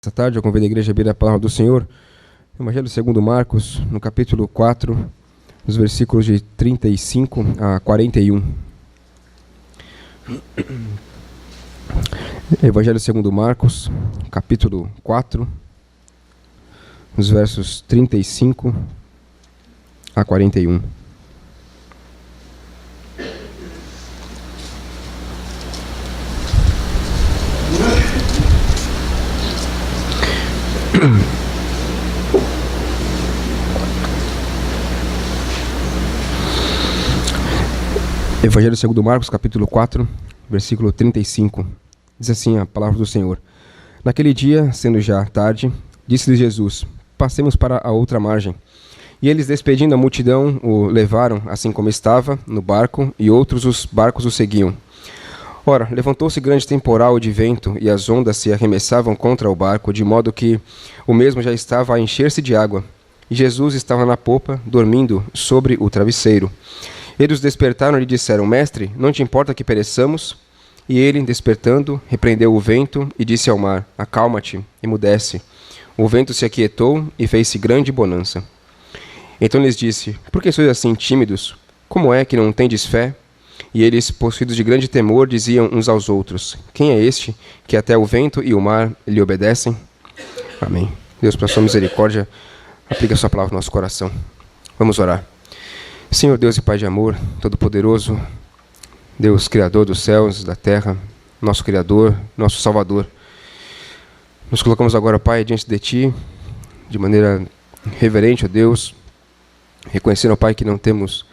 Essa tarde eu convido a igreja a abrir a palavra do Senhor, Evangelho segundo Marcos, no capítulo 4, nos versículos de 35 a 41. Evangelho segundo Marcos, capítulo 4, nos versos 35 a 41. Evangelho segundo Marcos, capítulo 4, versículo 35. Diz assim a palavra do Senhor. Naquele dia, sendo já tarde, disse-lhes Jesus: passemos para a outra margem. E eles, despedindo a multidão, o levaram, assim como estava, no barco, e outros os barcos o seguiam. Ora, levantou-se grande temporal de vento, e as ondas se arremessavam contra o barco, de modo que o mesmo já estava a encher-se de água. E Jesus estava na popa, dormindo sobre o travesseiro. Eles o despertaram e lhe disseram: Mestre, não te importa que pereçamos? E ele, despertando, repreendeu o vento e disse ao mar: Acalma-te, emudece. O vento se aquietou e fez-se grande bonança. Então lhes disse: Por que sois assim tímidos? Como é que não tendes fé? E eles, possuídos de grande temor, diziam uns aos outros: Quem é este, que até o vento e o mar lhe obedecem? Amém. Deus, pela sua misericórdia, aplica a sua palavra no nosso coração. Vamos orar. Senhor Deus e Pai de amor, Todo-Poderoso, Deus Criador dos céus e da terra, nosso Criador, nosso Salvador, nos colocamos agora, Pai, diante de Ti, de maneira reverente, ó Deus, reconhecendo, ó Pai, que não temos...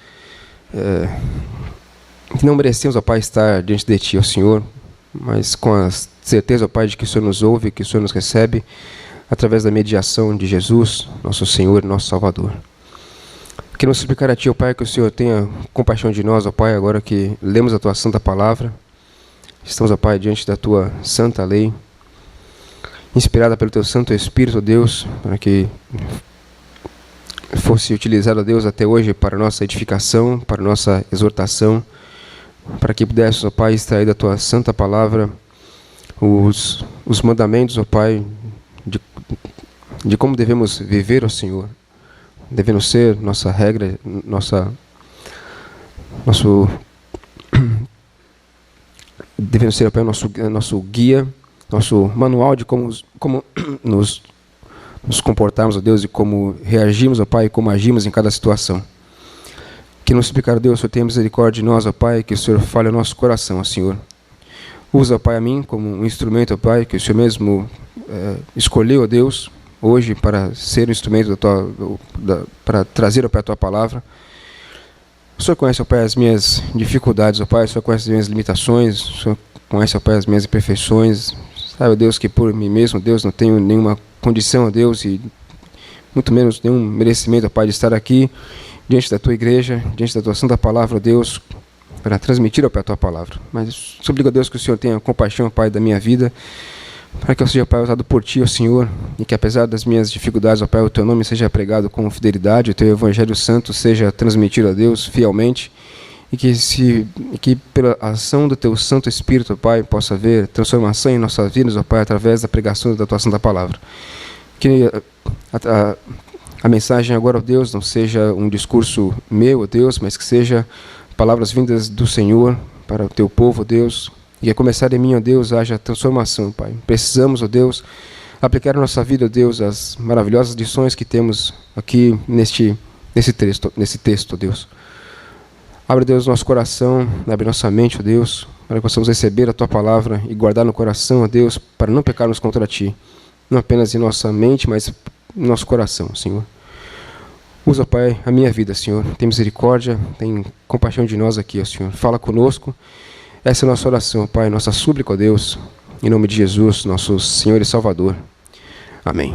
que não merecemos, ó Pai, estar diante de Ti, ó Senhor, mas com a certeza, ó Pai, de que o Senhor nos ouve, que o Senhor nos recebe, através da mediação de Jesus, nosso Senhor e nosso Salvador. Queremos suplicar a Ti, ó Pai, que o Senhor tenha compaixão de nós, ó Pai, agora que lemos a Tua santa palavra. Estamos, ó Pai, diante da Tua santa lei, inspirada pelo Teu Santo Espírito, ó Deus, para que fosse utilizada, ó Deus, até hoje para nossa edificação, para nossa exortação, para que pudéssemos, ó Pai, extrair da Tua santa palavra os mandamentos, ó Pai, de como devemos viver, ó Senhor. Devendo ser nossa regra, devendo ser, Pai, nosso guia, nosso manual de como nos comportarmos, ó Deus, e como reagimos, ó Pai, e como agimos em cada situação. Que nos suplicar, Deus, o Senhor tenha misericórdia de nós, ó Pai, que o Senhor fale ao nosso coração, ó Senhor. Usa, ó Pai, a mim como um instrumento, ó Pai, que o Senhor mesmo escolheu, ó Deus, hoje para ser um instrumento para trazer, ó Pai, a Tua palavra. O Senhor conhece, ó Pai, as minhas dificuldades, ó Pai, o Senhor conhece as minhas limitações, o Senhor conhece, ó Pai, as minhas imperfeições. Sabe, ó Deus, que por mim mesmo, Deus, não tenho nenhuma condição, ó Deus, e muito menos nenhum merecimento, ó Pai, de estar aqui diante da Tua igreja, diante da Tua santa palavra, ó Deus, para transmitir, ó Pai, a Tua palavra. Mas suplico a Deus que o Senhor tenha compaixão, ó Pai, da minha vida, para que eu seja, Pai, usado por Ti, ó Senhor, e que apesar das minhas dificuldades, ó Pai, o Teu nome seja pregado com fidelidade, o Teu Evangelho Santo seja transmitido a Deus fielmente, e que pela ação do Teu Santo Espírito, ó Pai, possa haver transformação em nossas vidas, ó Pai, através da pregação da Tua Santa Palavra. Que a mensagem agora, ó Deus, não seja um discurso meu, ó Deus, mas que seja palavras vindas do Senhor para o Teu povo, ó Deus. E que a começar em mim, ó Deus, haja transformação, Pai. Precisamos, ó Deus, aplicar na nossa vida, ó Deus, as maravilhosas lições que temos aqui nesse texto, ó Deus. Abre, Deus, nosso coração, abre nossa mente, ó Deus, para que possamos receber a Tua palavra e guardar no coração, ó Deus, para não pecarmos contra Ti. Não apenas em nossa mente, mas em nosso coração, Senhor. Usa, Pai, a minha vida, Senhor. Tem misericórdia, tem compaixão de nós aqui, ó Senhor. Fala conosco. Essa é a nossa oração, Pai, nossa súplica, ó Deus, em nome de Jesus, nosso Senhor e Salvador. Amém.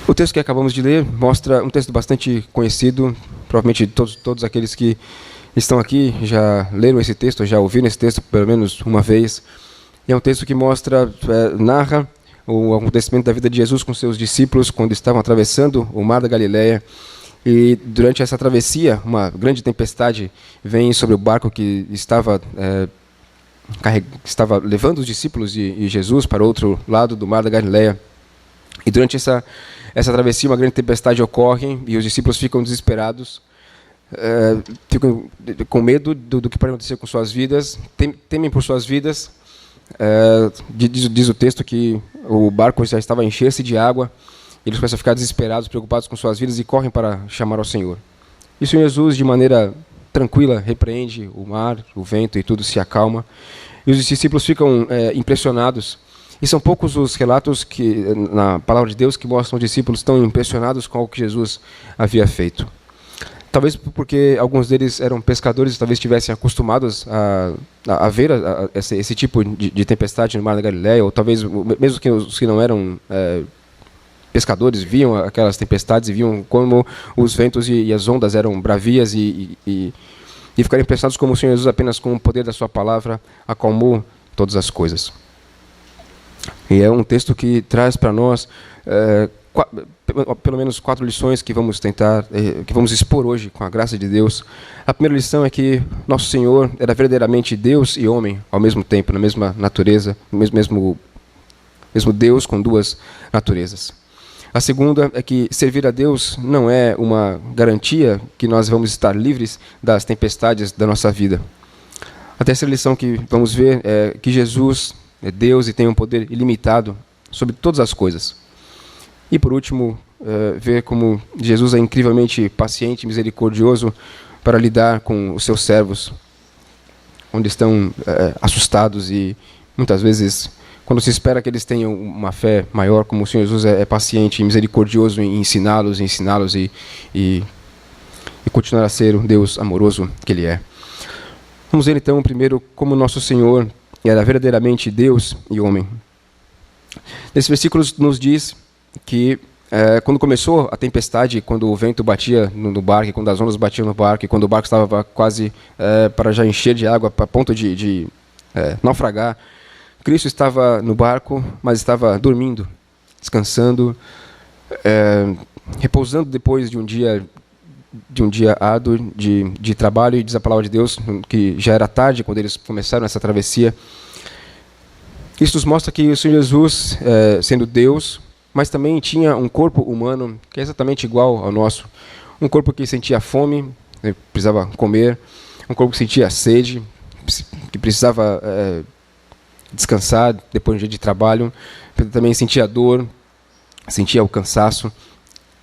O texto que acabamos de ler mostra um texto bastante conhecido, provavelmente todos aqueles que estão aqui já leram esse texto, já ouviram esse texto pelo menos uma vez. E é um texto que narra o acontecimento da vida de Jesus com seus discípulos quando estavam atravessando o mar da Galileia. E durante essa travessia, uma grande tempestade vem sobre o barco que estava estava levando os discípulos e Jesus para outro lado do mar da Galileia. E durante essa travessia, uma grande tempestade ocorre e os discípulos ficam desesperados, ficam com medo do que pode acontecer com suas vidas, temem por suas vidas. Diz o texto que o barco já estava a encher-se de água. Eles começam a ficar desesperados, preocupados com suas vidas e correm para chamar ao Senhor. E o Senhor Jesus, de maneira tranquila, repreende o mar, o vento e tudo se acalma. E os discípulos ficam impressionados. E são poucos os relatos na palavra de Deus que mostram os discípulos tão impressionados com o que Jesus havia feito. Talvez porque alguns deles eram pescadores, talvez estivessem acostumados a ver esse tipo de tempestade no mar da Galileia, ou talvez mesmo que os que não eram pescadores viam aquelas tempestades e viam como os ventos e as ondas eram bravias e ficaram impressionados como o Senhor Jesus, apenas com o poder da sua palavra, acalmou todas as coisas. E é um texto que traz para nós pelo menos 4 lições que vamos que vamos expor hoje com a graça de Deus. A primeira lição é que nosso Senhor era verdadeiramente Deus e homem ao mesmo tempo, na mesma natureza, mesmo Deus com 2 naturezas. A segunda é que servir a Deus não é uma garantia que nós vamos estar livres das tempestades da nossa vida. A terceira lição que vamos ver é que Jesus é Deus e tem um poder ilimitado sobre todas as coisas. E por último, ver como Jesus é incrivelmente paciente e misericordioso para lidar com os seus servos, onde estão assustados e muitas vezes, quando se espera que eles tenham uma fé maior, como o Senhor Jesus é paciente e misericordioso em ensiná-los e continuar a ser o Deus amoroso que Ele é. Vamos ver então primeiro como nosso Senhor era verdadeiramente Deus e homem. Nesse versículo nos diz que quando começou a tempestade, quando o vento batia no barco, quando as ondas batiam no barco, e quando o barco estava quase para já encher de água, a ponto de naufragar, Cristo estava no barco, mas estava dormindo, descansando, repousando depois de um dia árduo de trabalho. E diz a palavra de Deus que já era tarde quando eles começaram essa travessia. Isso nos mostra que o Senhor Jesus, sendo Deus, mas também tinha um corpo humano que é exatamente igual ao nosso. Um corpo que sentia fome, precisava comer. Um corpo que sentia sede, que precisava descansar depois de um dia de trabalho. Também sentia dor, sentia o cansaço.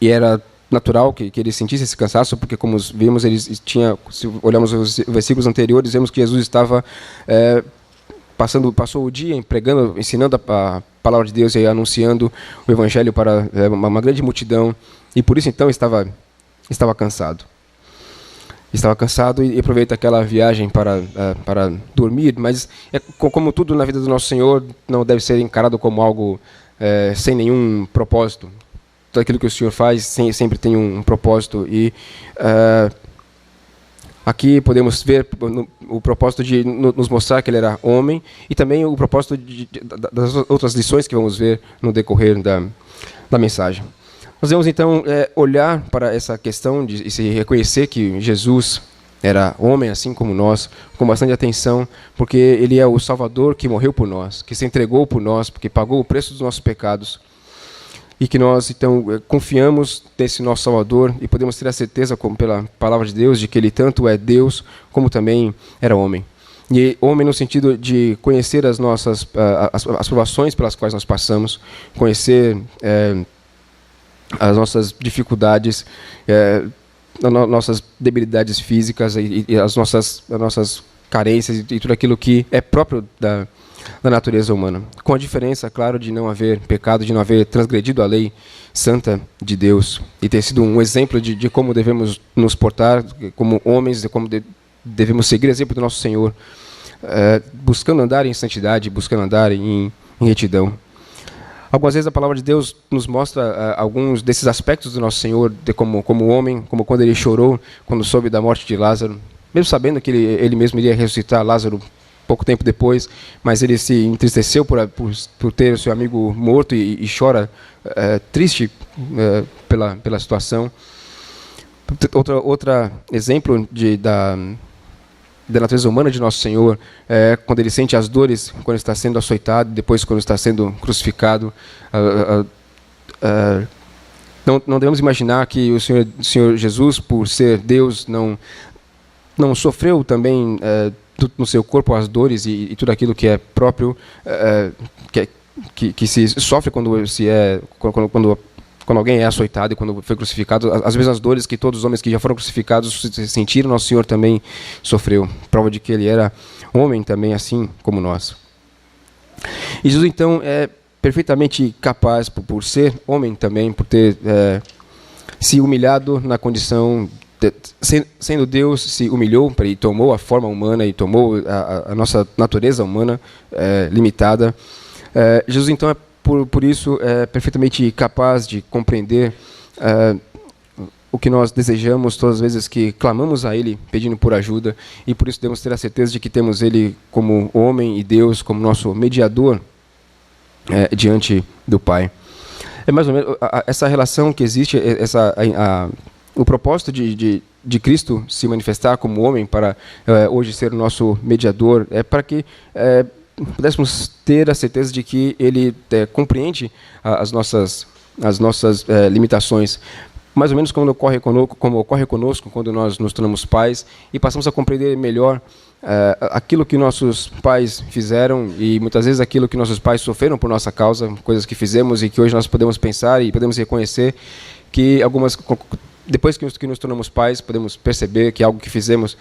E era natural que ele sentisse esse cansaço, porque como vimos, ele tinha, se olharmos os versículos anteriores, vemos que Jesus estava passou o dia pregando, ensinando a palavra de Deus e anunciando o evangelho para uma grande multidão, e por isso então estava cansado. Estava cansado e aproveita aquela viagem para dormir, mas como tudo na vida do nosso Senhor, não deve ser encarado como algo sem nenhum propósito. Tudo aquilo que o Senhor faz sempre tem um propósito, e aqui podemos ver o propósito de nos mostrar que ele era homem, e também o propósito das outras lições que vamos ver no decorrer da mensagem. Nós vamos então olhar para essa questão e se reconhecer que Jesus era homem assim como nós, com bastante atenção, porque ele é o Salvador que morreu por nós, que se entregou por nós, porque pagou o preço dos nossos pecados. E que nós, então, confiamos nesse nosso Salvador e podemos ter a certeza, como pela palavra de Deus, de que Ele tanto é Deus, como também era homem. E homem no sentido de conhecer as nossas as provações pelas quais nós passamos, conhecer as nossas dificuldades, nossas debilidades físicas e as nossas carências e tudo aquilo que é próprio da natureza humana, com a diferença, claro, de não haver pecado, de não haver transgredido a lei santa de Deus e ter sido um exemplo de como devemos nos portar como homens, de como devemos seguir o exemplo do nosso Senhor, buscando andar em santidade, buscando andar em retidão. Algumas vezes a palavra de Deus nos mostra alguns desses aspectos do nosso Senhor como homem, como quando ele chorou quando soube da morte de Lázaro, mesmo sabendo que ele mesmo iria ressuscitar Lázaro pouco tempo depois, mas ele se entristeceu por ter o seu amigo morto e chora triste pela situação. Outro exemplo da natureza humana de nosso Senhor, quando ele sente as dores, quando está sendo açoitado, depois quando está sendo crucificado. Não devemos imaginar que o Senhor Jesus, por ser Deus, não sofreu também no seu corpo as dores e tudo aquilo que é próprio, que se sofre quando alguém é açoitado e quando foi crucificado. As mesmas dores que todos os homens que já foram crucificados sentiram, nosso Senhor também sofreu. Prova de que ele era homem também, assim como nós. E Jesus, então, é perfeitamente capaz, por ser homem também, por ter se humilhado na condição, sendo Deus, se humilhou e tomou a forma humana e tomou a nossa natureza humana limitada. Jesus, então, por isso, é perfeitamente capaz de compreender o que nós desejamos todas as vezes que clamamos a Ele pedindo por ajuda, e por isso devemos ter a certeza de que temos Ele como homem e Deus como nosso mediador diante do Pai. É mais ou menos essa relação que existe, o propósito de Cristo se manifestar como homem para hoje ser o nosso mediador, é para que pudéssemos ter a certeza de que Ele compreende as nossas limitações. Mais ou menos como ocorre conosco quando nós nos tornamos pais e passamos a compreender melhor aquilo que nossos pais fizeram e muitas vezes aquilo que nossos pais sofreram por nossa causa, coisas que fizemos e que hoje nós podemos pensar e podemos reconhecer que depois que nos tornamos pais, podemos perceber que algo que fizemos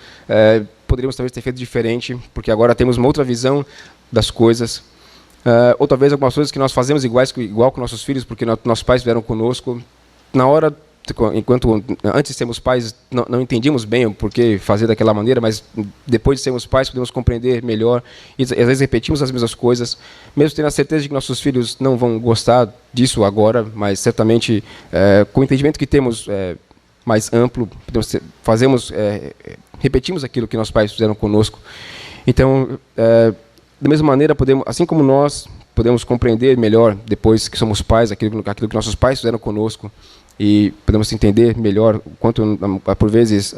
poderíamos talvez ter feito diferente, porque agora temos uma outra visão das coisas. Ou talvez algumas coisas que nós fazemos igual com nossos filhos, porque nossos pais vieram conosco. Na hora, antes de sermos pais, não entendíamos bem o porquê fazer daquela maneira, mas depois de sermos pais, podemos compreender melhor. E às vezes repetimos as mesmas coisas, mesmo tendo a certeza de que nossos filhos não vão gostar disso agora, mas certamente com o entendimento que temos mais amplo, repetimos aquilo que nossos pais fizeram conosco. Então, da mesma maneira, assim como nós podemos compreender melhor, depois que somos pais, aquilo que nossos pais fizeram conosco, e podemos entender melhor o quanto, por vezes,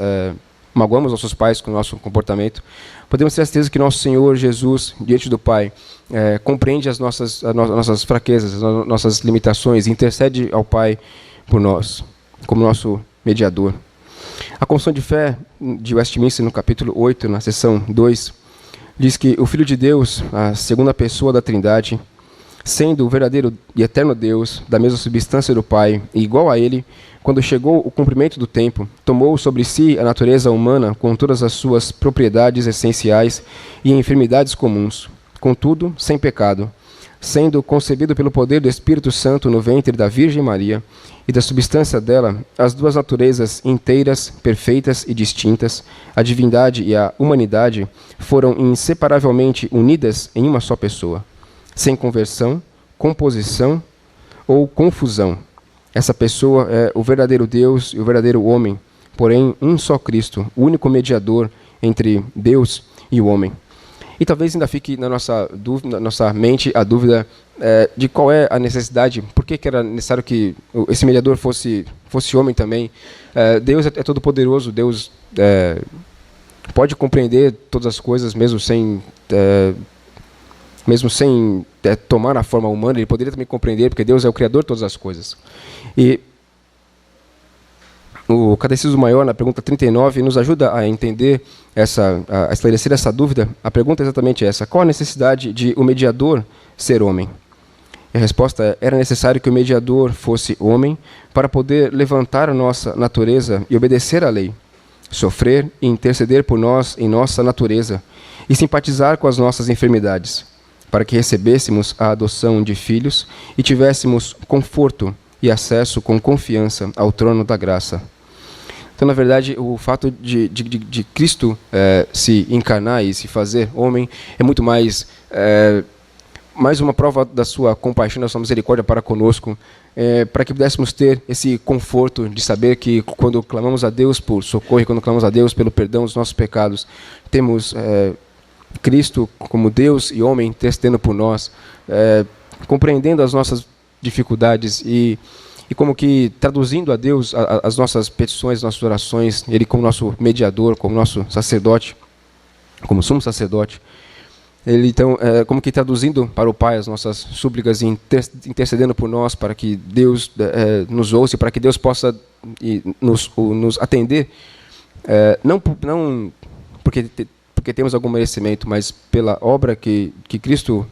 magoamos nossos pais com o nosso comportamento, podemos ter a certeza que nosso Senhor Jesus, diante do Pai, compreende as nossas fraquezas, as nossas limitações, e intercede ao Pai por nós, como nosso mediador. A Confissão de Fé de Westminster, no capítulo 8, na seção 2, diz que o Filho de Deus, a segunda pessoa da Trindade, sendo o verdadeiro e eterno Deus, da mesma substância do Pai, e igual a Ele, quando chegou o cumprimento do tempo, tomou sobre si a natureza humana com todas as suas propriedades essenciais e enfermidades comuns, contudo, sem pecado, sendo concebido pelo poder do Espírito Santo no ventre da Virgem Maria, e da substância dela, as duas naturezas inteiras, perfeitas e distintas, a divindade e a humanidade, foram inseparavelmente unidas em uma só pessoa, sem conversão, composição ou confusão. Essa pessoa é o verdadeiro Deus e o verdadeiro homem, porém um só Cristo, o único mediador entre Deus e o homem. E talvez ainda fique na nossa mente a dúvida de qual é a necessidade, por que era necessário que esse mediador fosse homem também. Deus é todo poderoso, Deus pode compreender todas as coisas mesmo sem tomar a forma humana. Ele poderia também compreender, porque Deus é o Criador de todas as coisas. E o Catecismo Maior, na pergunta 39, nos ajuda a entender, a esclarecer essa dúvida. A pergunta é exatamente essa: qual a necessidade de o mediador ser homem? E a resposta é: era necessário que o mediador fosse homem para poder levantar a nossa natureza e obedecer à lei, sofrer e interceder por nós em nossa natureza e simpatizar com as nossas enfermidades, para que recebêssemos a adoção de filhos e tivéssemos conforto e acesso com confiança ao trono da graça. Então, na verdade, o fato de Cristo se encarnar e se fazer homem é muito mais uma prova da sua compaixão, da sua misericórdia para conosco, para que pudéssemos ter esse conforto de saber que quando clamamos a Deus por socorro, quando clamamos a Deus pelo perdão dos nossos pecados, temos Cristo como Deus e homem intercedendo por nós, compreendendo as nossas dificuldades e como que traduzindo a Deus as nossas petições, as nossas orações, Ele como nosso mediador, como nosso sacerdote. como sumo sacerdote, ele então, como que traduzindo para o Pai as nossas súplicas e intercedendo por nós para que Deus nos ouça, para que Deus possa nos atender, não porque temos algum merecimento, mas pela obra que Cristo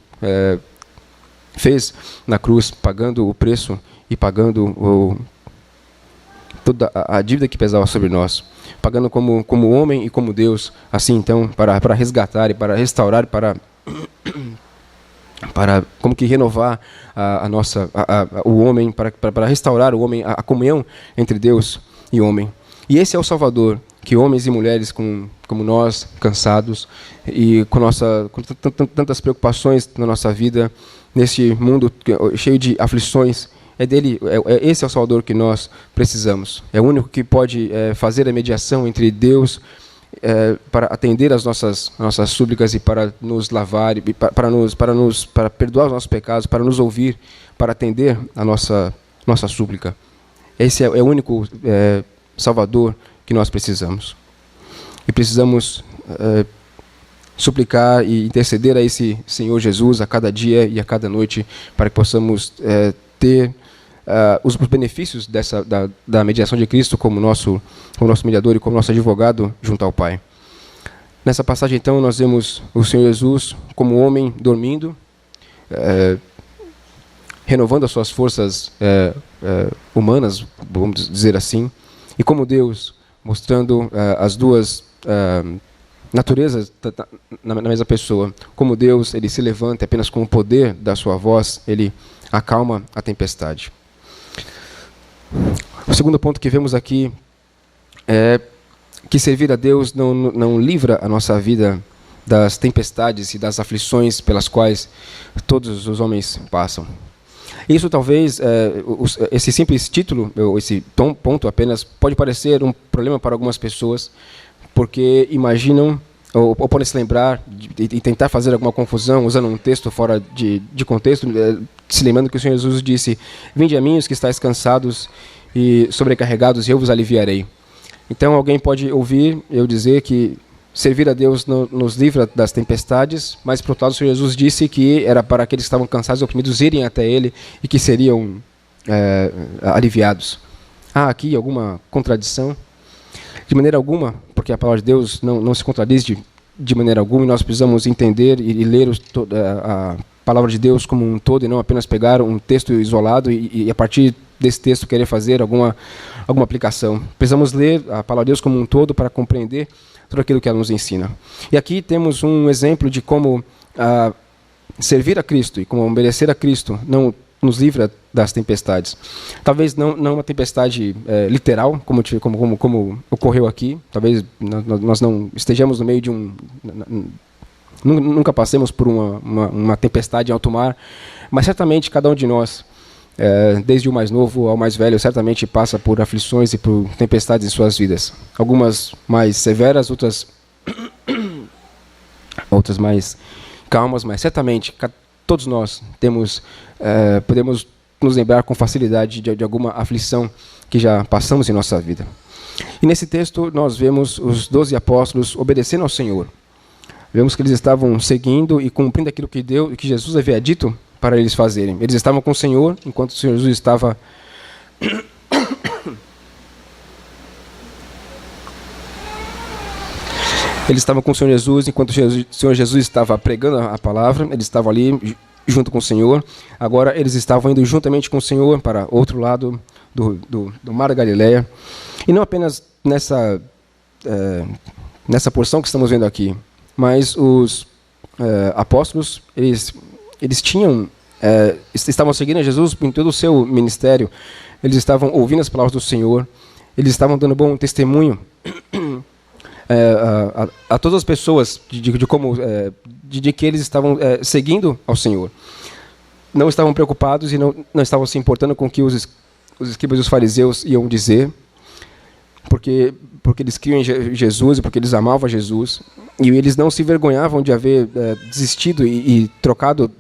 fez na cruz, pagando o preço e pagando toda a dívida que pesava sobre nós, pagando como homem e como Deus, assim então, para resgatar e para restaurar, para como que renovar o homem, para restaurar o homem, a comunhão entre Deus e homem. E esse é o Salvador, que homens e mulheres como nós, cansados e com tantas preocupações na nossa vida, nesse mundo cheio de aflições, esse é o Salvador que nós precisamos. É o único que pode fazer a mediação entre Deus para atender as nossas súplicas e para nos lavar, e para perdoar os nossos pecados, para nos ouvir, para atender a nossa súplica. Esse é o único Salvador que nós precisamos. E precisamos suplicar e interceder a esse Senhor Jesus a cada dia e a cada noite, para que possamos ter os benefícios da mediação de Cristo como nosso mediador e como nosso advogado junto ao Pai. Nessa passagem, então, nós vemos o Senhor Jesus como homem dormindo, renovando as suas forças humanas, vamos dizer assim, e como Deus, mostrando as duas naturezas na mesma pessoa. Como Deus, ele se levanta apenas com o poder da sua voz, ele acalma a tempestade. O segundo ponto que vemos aqui é que servir a Deus não livra a nossa vida das tempestades e das aflições pelas quais todos os homens passam. Isso talvez, esse simples título, esse ponto apenas, pode parecer um problema para algumas pessoas, porque imaginam, ou podem se lembrar e tentar fazer alguma confusão usando um texto fora de contexto, se lembrando que o Senhor Jesus disse: "Vinde a mim os que estáis cansados e sobrecarregados, e eu vos aliviarei". Então alguém pode ouvir eu dizer que servir a Deus nos livra das tempestades, mas por outro lado o Senhor Jesus disse que era para aqueles que estavam cansados e oprimidos irem até Ele e que seriam aliviados. Há aqui alguma contradição? De maneira alguma, porque a palavra de Deus não se contradiz de maneira alguma, e nós precisamos entender e ler a palavra de Deus como um todo, e não apenas pegar um texto isolado e a partir desse texto querer fazer alguma aplicação. Precisamos ler a palavra de Deus como um todo para compreender tudo aquilo que ela nos ensina. E aqui temos um exemplo de como servir a Cristo e como obedecer a Cristo não nos livra das tempestades. Talvez não uma tempestade literal, como ocorreu aqui. Talvez nós não estejamos no meio de nunca passemos por uma tempestade em alto mar, mas certamente cada um de nós, desde o mais novo ao mais velho, certamente passa por aflições e por tempestades em suas vidas. Algumas mais severas, outras mais calmas, mas certamente todos nós podemos nos lembrar com facilidade de alguma aflição que já passamos em nossa vida. E nesse texto nós vemos os 12 apóstolos obedecendo ao Senhor. Vemos que eles estavam seguindo e cumprindo aquilo que Jesus havia dito para eles fazerem. Eles estavam com o Senhor, enquanto o Senhor Jesus estava eles estavam com o Senhor Jesus, enquanto o Senhor Jesus estava pregando a palavra, eles estavam ali junto com o Senhor. Agora eles estavam indo juntamente com o Senhor para outro lado do Mar da Galileia. E não apenas nessa porção que estamos vendo aqui, mas os apóstolos, eles estavam seguindo a Jesus em todo o seu ministério. Eles estavam ouvindo as palavras do Senhor, eles estavam dando bom testemunho a todas as pessoas de que eles estavam seguindo ao Senhor. Não estavam preocupados e não estavam se importando com o que os escribas e os fariseus iam dizer, porque eles criam em Jesus e porque eles amavam Jesus, e eles não se envergonhavam de haver desistido e trocado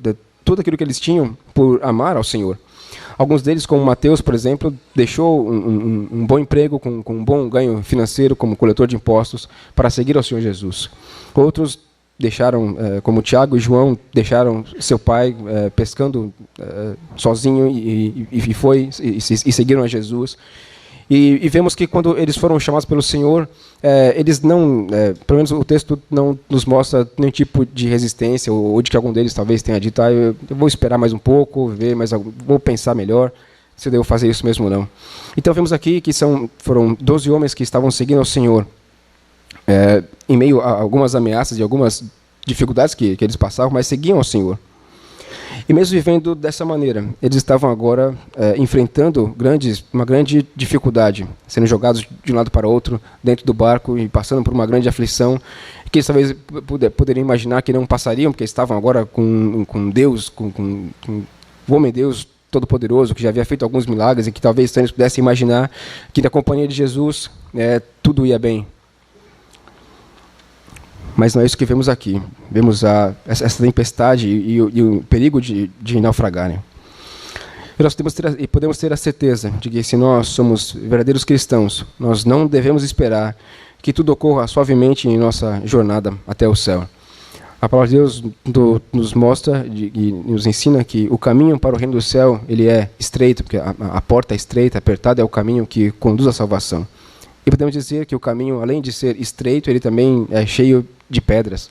tudo aquilo que eles tinham por amar ao Senhor. Alguns deles, como Mateus, por exemplo, deixou um bom emprego com um bom ganho financeiro como coletor de impostos para seguir ao Senhor Jesus. Outros deixaram, como Tiago e João, deixaram seu pai pescando sozinho e seguiram a Jesus. E vemos que quando eles foram chamados pelo Senhor, eles não, pelo menos o texto não nos mostra nenhum tipo de resistência, ou de que algum deles talvez tenha dito, eu vou esperar mais um pouco, ver, mas vou pensar melhor se eu devo fazer isso mesmo ou não. Então vemos aqui que foram 12 homens que estavam seguindo ao Senhor, em meio a algumas ameaças e algumas dificuldades que eles passavam, mas seguiam ao Senhor. E mesmo vivendo dessa maneira, eles estavam agora enfrentando uma grande dificuldade, sendo jogados de um lado para o outro, dentro do barco e passando por uma grande aflição, que eles talvez poderiam imaginar que não passariam, porque estavam agora com Deus, com o homem Deus Todo-Poderoso, que já havia feito alguns milagres, e que talvez eles pudessem imaginar que na companhia de Jesus tudo ia bem. Mas não é isso que vemos aqui. Vemos essa tempestade e o perigo de naufragarem. E nós podemos ter a certeza de que, se nós somos verdadeiros cristãos, nós não devemos esperar que tudo ocorra suavemente em nossa jornada até o céu. A palavra de Deus nos mostra e nos ensina que o caminho para o reino do céu ele é estreito, porque a porta é estreita, apertada é o caminho que conduz à salvação. E podemos dizer que o caminho, além de ser estreito, ele também é cheio de pedras.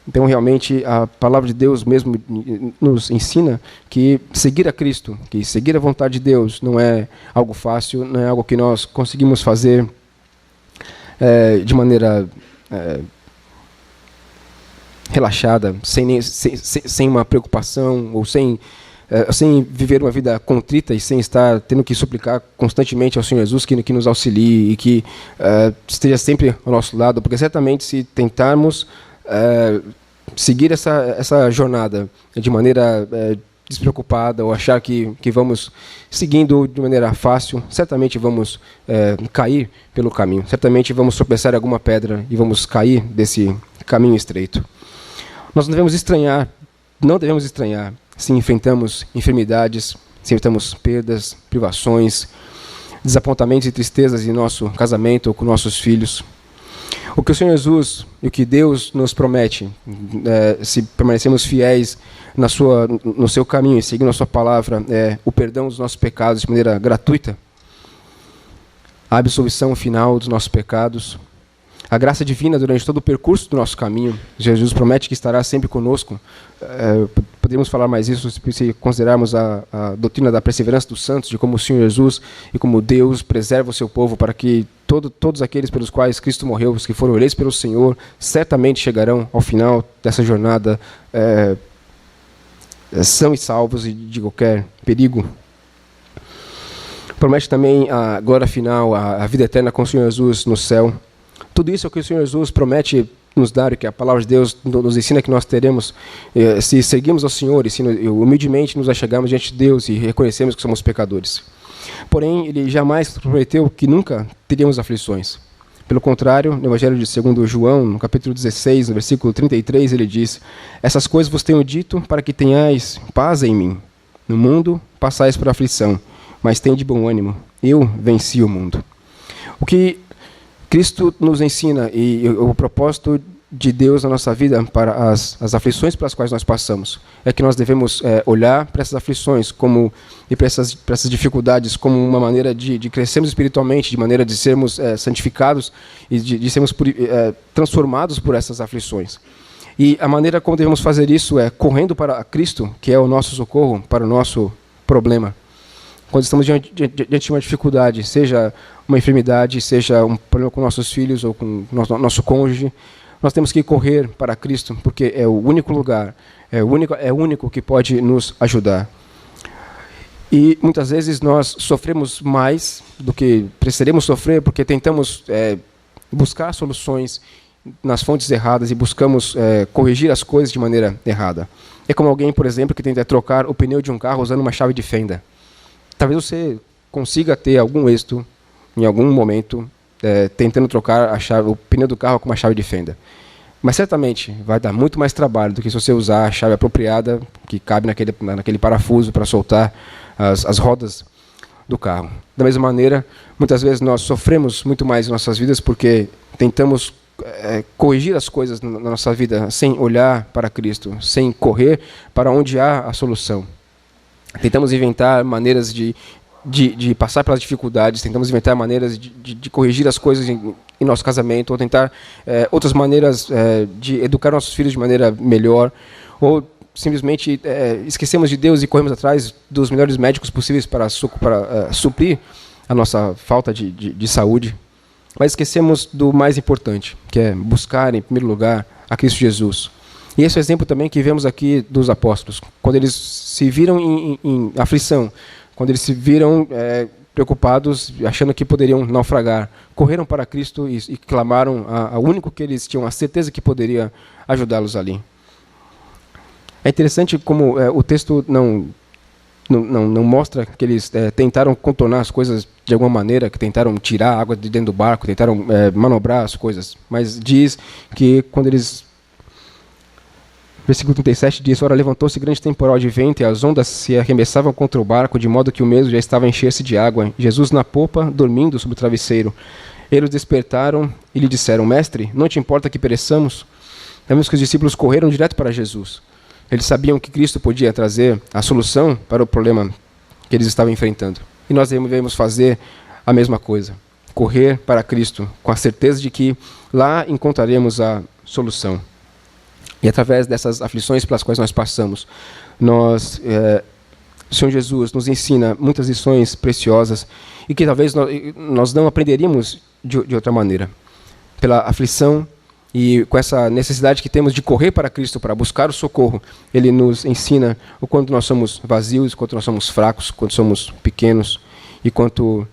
Então, realmente, a palavra de Deus mesmo nos ensina que seguir a Cristo, que seguir a vontade de Deus não é algo fácil, não é algo que nós conseguimos fazer de maneira relaxada, sem uma preocupação, ou sem viver uma vida contrita e sem estar tendo que suplicar constantemente ao Senhor Jesus que nos auxilie e que esteja sempre ao nosso lado, porque certamente se tentarmos seguir essa jornada de maneira despreocupada ou achar que vamos seguindo de maneira fácil, certamente vamos cair pelo caminho, certamente vamos tropeçar em alguma pedra e vamos cair desse caminho estreito. Nós não devemos estranhar se enfrentamos enfermidades, se enfrentamos perdas, privações, desapontamentos e tristezas em nosso casamento ou com nossos filhos. O que o Senhor Jesus e o que Deus nos promete, se permanecemos fiéis no seu caminho e seguindo a sua palavra, é o perdão dos nossos pecados de maneira gratuita, a absolvição final dos nossos pecados, a graça divina durante todo o percurso do nosso caminho. Jesus promete que estará sempre conosco. Poderíamos falar mais isso se considerarmos a doutrina da perseverança dos santos, de como o Senhor Jesus e como Deus preserva o seu povo para que todos aqueles pelos quais Cristo morreu, os que foram eleitos pelo Senhor, certamente chegarão ao final dessa jornada são e salvos e de qualquer perigo. Promete também a glória final, a vida eterna com o Senhor Jesus no céu. Tudo isso é o que o Senhor Jesus promete nos dar, e que a palavra de Deus nos ensina que nós teremos, se seguirmos ao Senhor e se humildemente nos achegarmos diante de Deus e reconhecemos que somos pecadores. Porém, Ele jamais prometeu que nunca teríamos aflições. Pelo contrário, no Evangelho de 2 João, no capítulo 16, no versículo 33, ele diz: essas coisas vos tenho dito para que tenhais paz em mim. No mundo passais por aflição, mas tende bom ânimo. Eu venci o mundo. O que Cristo nos ensina e o propósito de Deus na nossa vida para as aflições pelas quais nós passamos é que nós devemos olhar para essas aflições e para essas dificuldades como uma maneira de crescermos espiritualmente, de maneira de sermos santificados e de sermos transformados por essas aflições. E a maneira como devemos fazer isso é correndo para Cristo, que é o nosso socorro para o nosso problema. Quando estamos diante de uma dificuldade, seja uma enfermidade, seja um problema com nossos filhos ou com nosso cônjuge, nós temos que correr para Cristo, porque é o único lugar, é o único que pode nos ajudar. E muitas vezes nós sofremos mais do que precisaremos sofrer, porque tentamos buscar soluções nas fontes erradas e buscamos corrigir as coisas de maneira errada. É como alguém, por exemplo, que tenta trocar o pneu de um carro usando uma chave de fenda. Talvez você consiga ter algum êxito em algum momento tentando trocar o pneu do carro com uma chave de fenda. Mas certamente vai dar muito mais trabalho do que se você usar a chave apropriada que cabe naquele parafuso para soltar as rodas do carro. Da mesma maneira, muitas vezes nós sofremos muito mais em nossas vidas porque tentamos corrigir as coisas na nossa vida sem olhar para Cristo, sem correr para onde há a solução. Tentamos inventar maneiras de passar pelas dificuldades, tentamos inventar maneiras de corrigir as coisas em nosso casamento, ou tentar outras maneiras de educar nossos filhos de maneira melhor, ou simplesmente esquecemos de Deus e corremos atrás dos melhores médicos possíveis para suprir a nossa falta de saúde. Mas esquecemos do mais importante, que é buscar, em primeiro lugar, a Cristo Jesus. E esse é o exemplo também que vemos aqui dos apóstolos. Quando eles se viram em aflição, quando eles se viram preocupados, achando que poderiam naufragar, correram para Cristo e clamaram ao único que eles tinham a certeza que poderia ajudá-los ali. É interessante como o texto não mostra que eles tentaram contornar as coisas de alguma maneira, que tentaram tirar a água de dentro do barco, tentaram manobrar as coisas. Mas diz que quando eles... Versículo 37 diz: Ora, levantou-se grande temporal de vento e as ondas se arremessavam contra o barco, de modo que o mesmo já estava a encher-se de água. Jesus na popa, dormindo sobre o travesseiro. Eles despertaram e lhe disseram: Mestre, não te importa que pereçamos? Vemos que os discípulos correram direto para Jesus. Eles sabiam que Cristo podia trazer a solução para o problema que eles estavam enfrentando. E nós devemos fazer a mesma coisa. Correr para Cristo, com a certeza de que lá encontraremos a solução. E através dessas aflições pelas quais nós passamos, o Senhor Jesus nos ensina muitas lições preciosas e que talvez nós não aprenderíamos de outra maneira. Pela aflição e com essa necessidade que temos de correr para Cristo, para buscar o socorro, Ele nos ensina o quanto nós somos vazios, o quanto nós somos fracos, o quanto somos pequenos, e quanto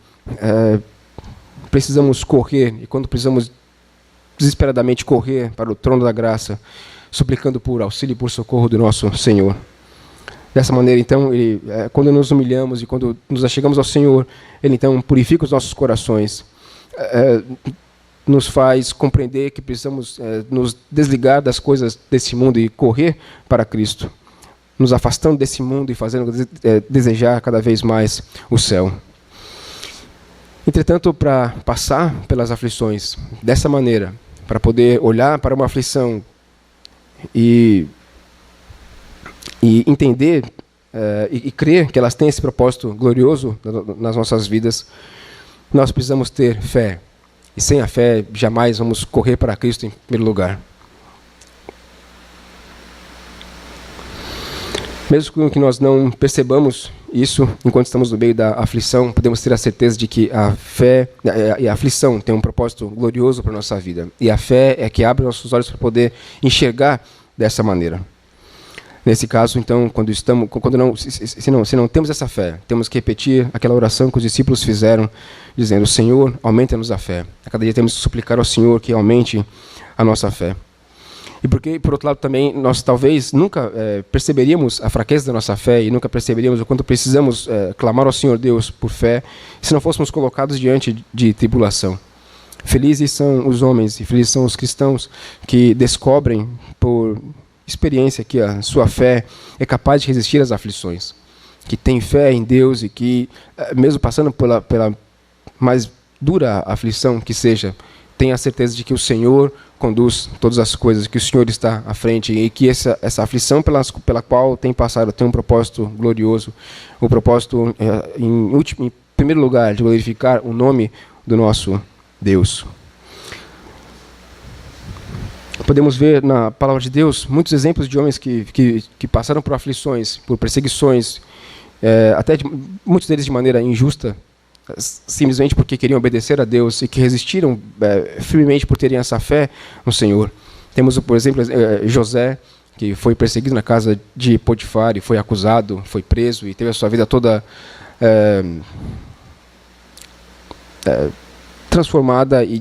precisamos correr, e quanto precisamos desesperadamente correr para o trono da graça, suplicando por auxílio e por socorro do nosso Senhor. Dessa maneira, então, quando nos humilhamos e quando nos achegamos ao Senhor, Ele, então, purifica os nossos corações, nos faz compreender que precisamos nos desligar das coisas desse mundo e correr para Cristo, nos afastando desse mundo e fazendo desejar cada vez mais o céu. Entretanto, para passar pelas aflições dessa maneira, para poder olhar para uma aflição e entender e crer que elas têm esse propósito glorioso nas nossas vidas, nós precisamos ter fé. E sem a fé, jamais vamos correr para Cristo em primeiro lugar. Mesmo que nós não percebamos isso enquanto estamos no meio da aflição, podemos ter a certeza de que a fé e a aflição têm um propósito glorioso para a nossa vida. E a fé é que abre nossos olhos para poder enxergar dessa maneira. Nesse caso, então, se não temos essa fé, temos que repetir aquela oração que os discípulos fizeram, dizendo: Senhor, aumenta-nos a fé. A cada dia temos que suplicar ao Senhor que aumente a nossa fé. E porque, por outro lado, também, nós talvez nunca perceberíamos a fraqueza da nossa fé e nunca perceberíamos o quanto precisamos clamar ao Senhor Deus por fé, se não fôssemos colocados diante de tribulação. Felizes são os homens e felizes são os cristãos que descobrem por experiência que a sua fé é capaz de resistir às aflições, que tem fé em Deus e que, mesmo passando pela mais dura aflição que seja, tem a certeza de que o Senhor conduz todas as coisas, que o Senhor está à frente e que essa aflição pela qual tem passado tem um propósito glorioso, o propósito, em primeiro lugar, de glorificar o nome do nosso Deus. Podemos ver na palavra de Deus muitos exemplos de homens que passaram por aflições, por perseguições, muitos deles de maneira injusta, simplesmente porque queriam obedecer a Deus e que resistiram firmemente por terem essa fé no Senhor. Temos, por exemplo, José, que foi perseguido na casa de Potifar e foi acusado, foi preso e teve a sua vida toda transformada e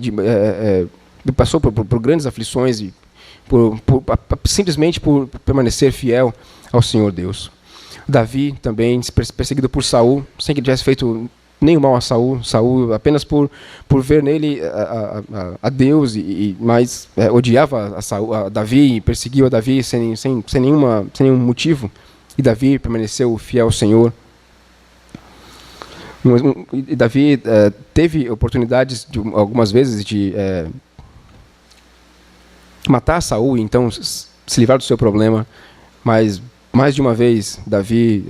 passou por grandes aflições e simplesmente por permanecer fiel ao Senhor Deus. Davi também, perseguido por Saul, sem que ele tivesse feito nem o mal a Saul. Saul apenas por ver nele a Deus, mas odiava a Davi e perseguiu a Davi sem nenhum motivo. E Davi permaneceu fiel ao Senhor. E Davi teve oportunidades algumas vezes de matar Saul e então se livrar do seu problema, mas mais de uma vez Davi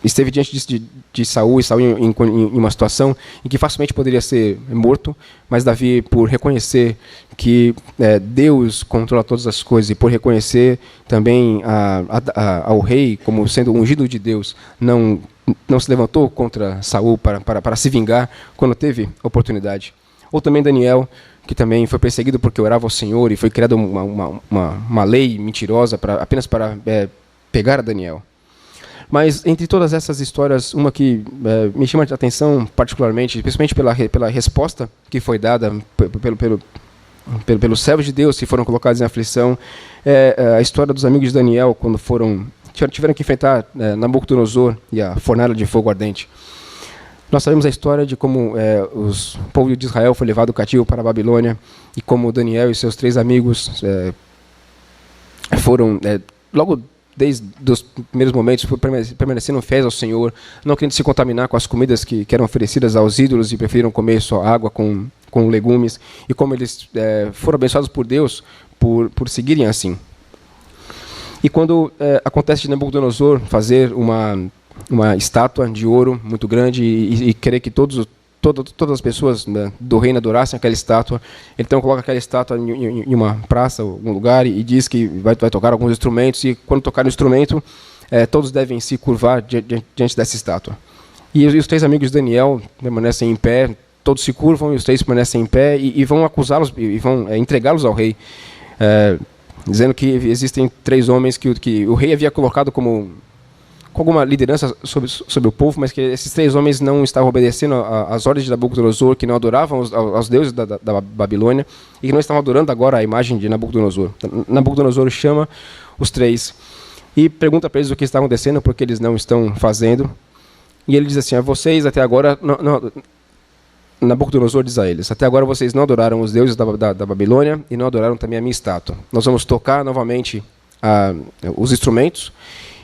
esteve diante de Saul, e Saul em uma situação em que facilmente poderia ser morto, mas Davi, por reconhecer que Deus controla todas as coisas e por reconhecer também ao rei como sendo ungido de Deus, não se levantou contra Saul para se vingar quando teve oportunidade. Ou também Daniel, que também foi perseguido porque orava ao Senhor e foi criada uma lei mentirosa apenas para pegar a Daniel. Mas entre todas essas histórias, uma que me chama a atenção particularmente, principalmente pela resposta que foi dada pelos servos de Deus que foram colocados em aflição, é a história dos amigos de Daniel quando tiveram que enfrentar Nabucodonosor e a fornalha de fogo ardente. Nós sabemos a história de como o povo de Israel foi levado cativo para a Babilônia e como Daniel e seus 3 amigos foram, logo desde os primeiros momentos, permanecendo fiéis ao Senhor, não querendo se contaminar com as comidas que eram oferecidas aos ídolos e preferiram comer só água com legumes, e como eles foram abençoados por Deus por seguirem assim. E quando acontece de Nabucodonosor fazer uma estátua de ouro muito grande e querer que todas as pessoas do reino adorassem aquela estátua, então coloca aquela estátua em uma praça, algum lugar, e diz que vai tocar alguns instrumentos, e quando tocar o instrumento, todos devem se curvar diante dessa estátua. E os 3 amigos de Daniel permanecem em pé, todos se curvam, e os 3 permanecem em pé, e vão acusá-los, e vão entregá-los ao rei, dizendo que existem 3 homens que o rei havia colocado com alguma liderança sobre o povo, mas que esses 3 homens não estavam obedecendo às ordens de Nabucodonosor, que não adoravam aos deuses da Babilônia, e que não estavam adorando agora a imagem de Nabucodonosor. Nabucodonosor chama os 3 e pergunta para eles o que está acontecendo, porque eles não estão fazendo. E ele diz assim: vocês até agora... Nabucodonosor diz a eles: até agora vocês não adoraram os deuses da Babilônia e não adoraram também a minha estátua. Nós vamos tocar novamente os instrumentos,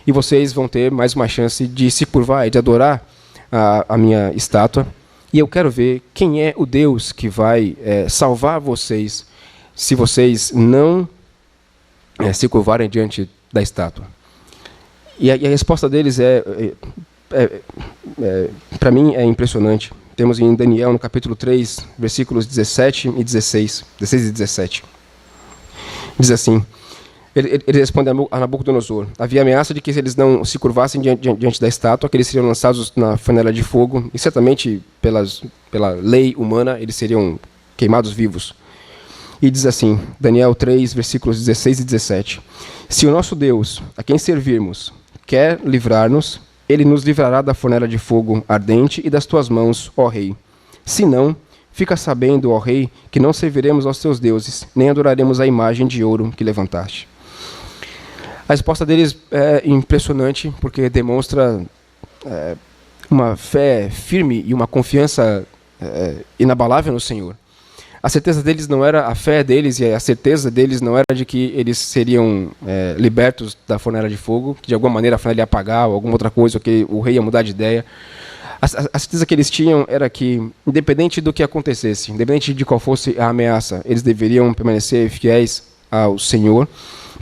e vocês vão ter mais uma chance de se curvar e de adorar a minha estátua. E eu quero ver quem é o Deus que vai salvar vocês se vocês não se curvarem diante da estátua. E a resposta deles para mim, é impressionante. Temos em Daniel, no capítulo 3, versículos 17 e 16 e 17. Diz assim... Ele responde a Nabucodonosor: havia ameaça de que se eles não se curvassem diante da estátua, que eles seriam lançados na panela de fogo, e certamente pela lei humana eles seriam queimados vivos. E diz assim, Daniel 3, versículos 16 e 17: se o nosso Deus, a quem servirmos, quer livrar-nos, ele nos livrará da fornalha de fogo ardente e das tuas mãos, ó rei. Se não, fica sabendo, ó rei, que não serviremos aos teus deuses, nem adoraremos a imagem de ouro que levantaste. A resposta deles é impressionante, porque demonstra uma fé firme e uma confiança inabalável no Senhor. A certeza deles não era, a fé deles e a certeza deles não era de que eles seriam libertos da fornalha de fogo, que de alguma maneira a fornalha ia apagar ou alguma outra coisa, ou que o rei ia mudar de ideia. A certeza que eles tinham era que, independente do que acontecesse, independente de qual fosse a ameaça, eles deveriam permanecer fiéis ao Senhor,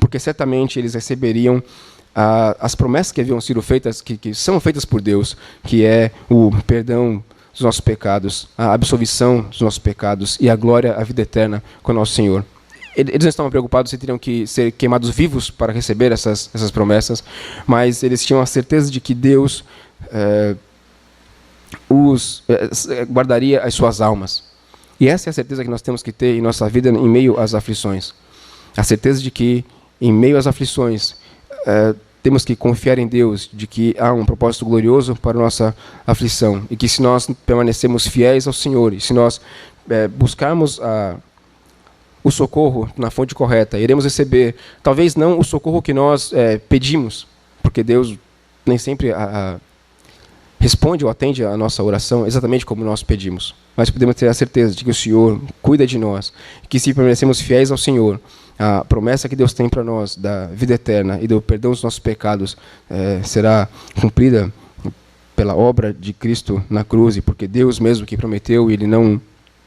porque certamente eles receberiam as promessas que haviam sido feitas, que são feitas por Deus, que é o perdão dos nossos pecados, a absolvição dos nossos pecados e a glória, a vida eterna com o nosso Senhor. Eles não estavam preocupados se teriam que ser queimados vivos para receber essas promessas, mas eles tinham a certeza de que Deus guardaria as suas almas. E essa é a certeza que nós temos que ter em nossa vida em meio às aflições. A certeza de que, em meio às aflições, temos que confiar em Deus, de que há um propósito glorioso para a nossa aflição, e que se nós permanecermos fiéis ao Senhor, e se nós buscarmos o socorro na fonte correta, iremos receber, talvez não o socorro que nós pedimos, porque Deus nem sempre responde ou atende a nossa oração exatamente como nós pedimos. Mas podemos ter a certeza de que o Senhor cuida de nós, que se permanecemos fiéis ao Senhor, a promessa que Deus tem para nós da vida eterna e do perdão dos nossos pecados será cumprida pela obra de Cristo na cruz, e porque Deus mesmo que prometeu, Ele não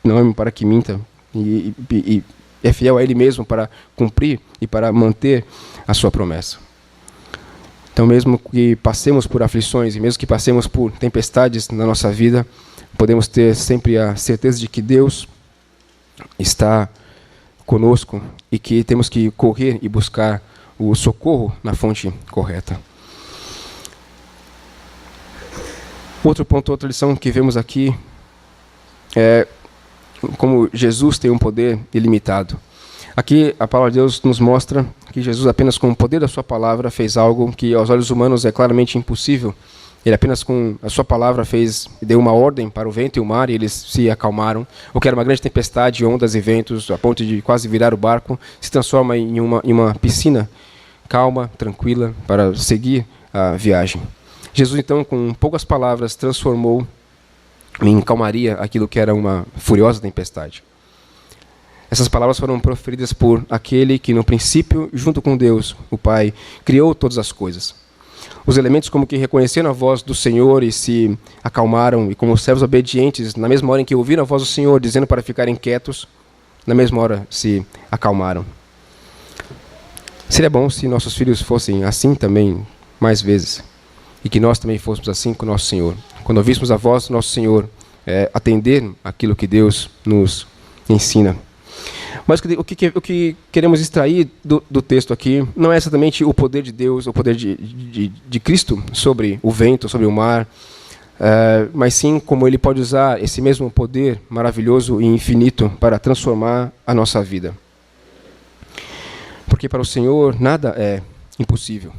é para que minta, e é fiel a Ele mesmo para cumprir e para manter a sua promessa. Então, mesmo que passemos por aflições e mesmo que passemos por tempestades na nossa vida, podemos ter sempre a certeza de que Deus está conosco e que temos que correr e buscar o socorro na fonte correta. Outro ponto, outra lição que vemos aqui é como Jesus tem um poder ilimitado. Aqui a palavra de Deus nos mostra que Jesus apenas com o poder da sua palavra fez algo que aos olhos humanos é claramente impossível. Ele apenas com a sua palavra deu uma ordem para o vento e o mar, e eles se acalmaram. O que era uma grande tempestade, ondas e ventos, a ponto de quase virar o barco, se transforma em uma piscina calma, tranquila, para seguir a viagem. Jesus, então, com poucas palavras, transformou em calmaria aquilo que era uma furiosa tempestade. Essas palavras foram proferidas por aquele que, no princípio, junto com Deus, o Pai, criou todas as coisas. Os elementos como que reconheceram a voz do Senhor e se acalmaram, e como servos obedientes, na mesma hora em que ouviram a voz do Senhor, dizendo para ficarem quietos, na mesma hora se acalmaram. Seria bom se nossos filhos fossem assim também, mais vezes, e que nós também fôssemos assim com o nosso Senhor. Quando ouvíssemos a voz do nosso Senhor, atender aquilo que Deus nos ensina. Mas o que queremos extrair do texto aqui não é exatamente o poder de Deus, o poder de Cristo sobre o vento, sobre o mar, mas sim como Ele pode usar esse mesmo poder maravilhoso e infinito para transformar a nossa vida. Porque para o Senhor nada é impossível.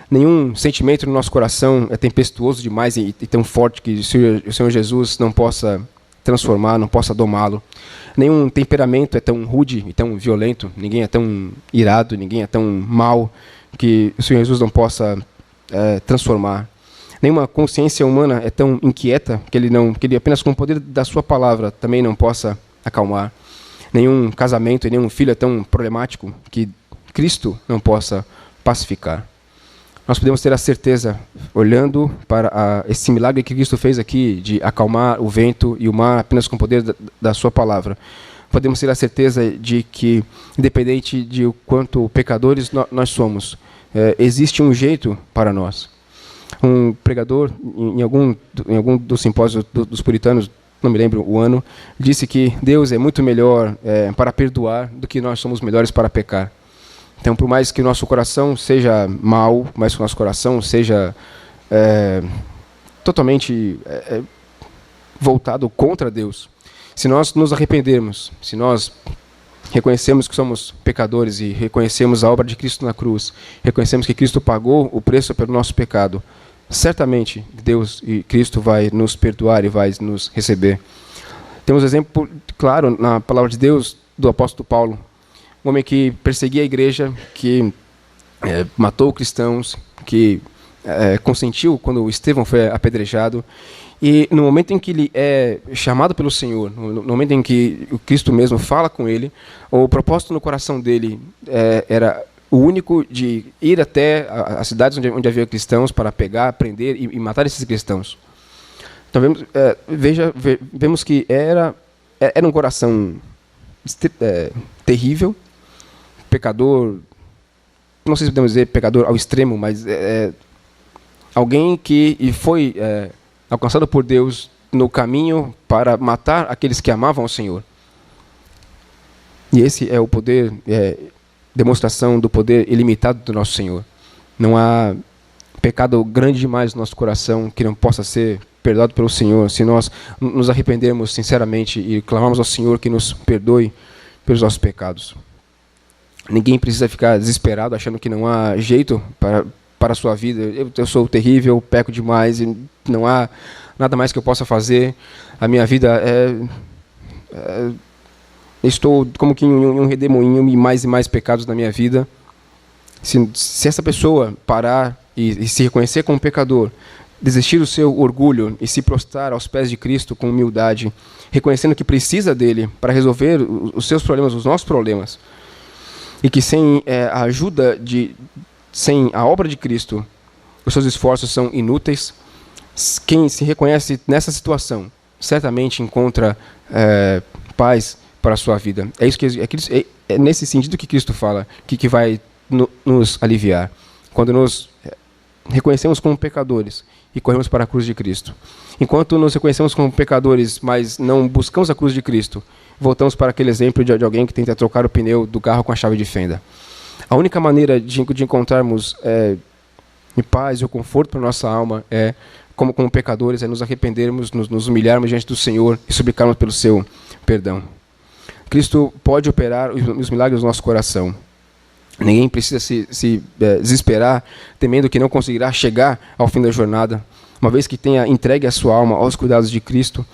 Nenhum sentimento no nosso coração é tempestuoso demais e tão forte que o Senhor Jesus não possa transformar, não possa domá-lo. Nenhum temperamento é tão rude e tão violento, ninguém é tão irado, ninguém é tão mau que o Senhor Jesus não possa transformar. Nenhuma consciência humana é tão inquieta que ele apenas com o poder da sua palavra também não possa acalmar. Nenhum casamento e nenhum filho é tão problemático que Cristo não possa pacificar. Nós podemos ter a certeza, olhando para esse milagre que Cristo fez aqui, de acalmar o vento e o mar apenas com o poder da sua palavra, podemos ter a certeza de que, independente de o quanto pecadores nós somos, existe um jeito para nós. Um pregador, em algum dos simpósios dos puritanos, não me lembro o ano, disse que Deus é muito melhor para perdoar do que nós somos melhores para pecar. Então, por mais que o nosso coração seja mau, mais que o nosso coração seja totalmente voltado contra Deus, se nós nos arrependermos, se nós reconhecemos que somos pecadores e reconhecemos a obra de Cristo na cruz, reconhecemos que Cristo pagou o preço pelo nosso pecado, certamente Deus e Cristo vai nos perdoar e vai nos receber. Temos exemplo claro na palavra de Deus do apóstolo Paulo, um homem que perseguia a igreja, que matou cristãos, que consentiu quando Estevão foi apedrejado. E no momento em que ele é chamado pelo Senhor, no momento em que o Cristo mesmo fala com ele, o propósito no coração dele era o único de ir até as cidades onde havia cristãos para pegar, prender e matar esses cristãos. Então vemos que era um coração terrível, pecador, não sei se podemos dizer pecador ao extremo, mas alguém que foi alcançado por Deus no caminho para matar aqueles que amavam o Senhor. E esse é o poder, demonstração do poder ilimitado do nosso Senhor. Não há pecado grande demais no nosso coração que não possa ser perdoado pelo Senhor, se nós nos arrependermos sinceramente e clamarmos ao Senhor que nos perdoe pelos nossos pecados. Ninguém precisa ficar desesperado achando que não há jeito para a sua vida. Eu sou terrível, peco demais e não há nada mais que eu possa fazer. A minha vida estou como que em um redemoinho e mais pecados na minha vida. Se essa pessoa parar e se reconhecer como pecador, desistir do seu orgulho e se prostrar aos pés de Cristo com humildade, reconhecendo que precisa dele para resolver os seus problemas, os nossos problemas, e que sem a ajuda sem a obra de Cristo, os seus esforços são inúteis. Quem se reconhece nessa situação certamente encontra paz para a sua vida. É nesse sentido que Cristo fala que vai nos aliviar. Quando nos reconhecemos como pecadores e corremos para a cruz de Cristo. Enquanto nos reconhecemos como pecadores, mas não buscamos a cruz de Cristo, voltamos para aquele exemplo de alguém que tenta trocar o pneu do carro com a chave de fenda. A única maneira de encontrarmos paz e o conforto para a nossa alma como pecadores, é nos arrependermos, nos humilharmos diante do Senhor e suplicarmos pelo seu perdão. Cristo pode operar os milagres do nosso coração. Ninguém precisa se desesperar, temendo que não conseguirá chegar ao fim da jornada. Uma vez que tenha entregue a sua alma aos cuidados de Cristo,